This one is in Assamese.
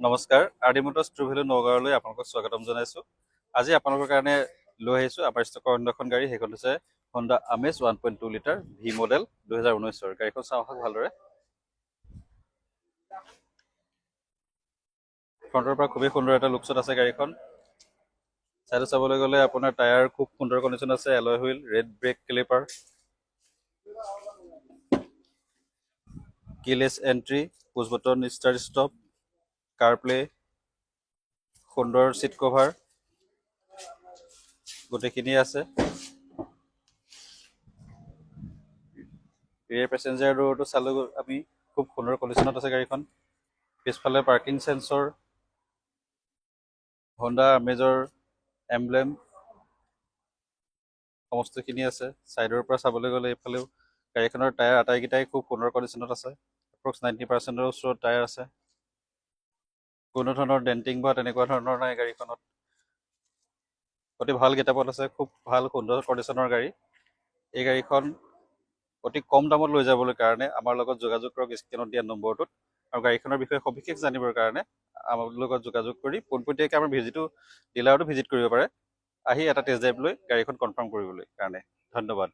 নমস্কাৰ, R D motors true value নগাঁৱলৈ আপোনালোকক স্বাগতম জনাইছোঁ। আজি আপোনালোকৰ কাৰণে লৈ আহিছোঁ আমাৰ ষ্টকৰ অন্য এখন গাড়ী। সেইখন হৈছে হণ্ডা আমেজ 1.2 লিটাৰ ভি মডেল 2019। গাড়ীখন চাওঁ আহক ভালদৰে। ফ্ৰণ্টৰ পৰা খুবেই সুন্দৰ এটা লুকছত আছে গাড়ীখন। চাইডত চাবলৈ গ'লে আপোনাৰ টায়াৰ খুব সুন্দৰ কণ্ডিশ্যন আছে, alloy wheel, red brake caliper, keyless entry, push button start stop, car play, সুন্দৰ চিট কভাৰ গোটেইখিনি আছে। ৰিয়েৰ পেছেঞ্জাৰ ডোৰটো চালোঁ আমি, খুব সুন্দৰ কণ্ডিশ্যনত আছে গাড়ীখন। পিছফালে পাৰ্কিং চেন্সৰ, হণ্ডা আমেজৰ এমব্লেম সমস্তখিনি আছে। ছাইডৰ পৰা চাবলৈ গ'লে এইফালেও গাড়ীখনৰ টায়াৰ আটাইকেইটাই খুব সুন্দৰ কণ্ডিশ্যনত আছে। এপ্ৰক্স 90%ৰ ওচৰত টায়াৰ আছে। কোনো ধৰণৰ ডেণ্টিং বা তেনেকুৱা ধৰণৰ নাই গাড়ীখনত। অতি ভাল গেটআপত আছে, খুব ভাল সুন্দৰ কণ্ডিশ্যনৰ গাড়ী। এই গাড়ীখন অতি কম দামত লৈ যাবলৈ কাৰণে আমাৰ লগত যোগাযোগ কৰক স্ক্ৰীনত দিয়া নম্বৰটোত। আৰু গাড়ীখনৰ বিষয়ে সবিশেষ জানিবৰ কাৰণে আমাৰ লগত যোগাযোগ কৰি পোনপটীয়াকৈ আমাৰ ডিলাৰতো ভিজিট কৰিব পাৰে, আহি এটা টেষ্ট ড্ৰাইভ লৈ গাড়ীখন কনফাৰ্ম কৰিবলৈ কাৰণে। ধন্যবাদ।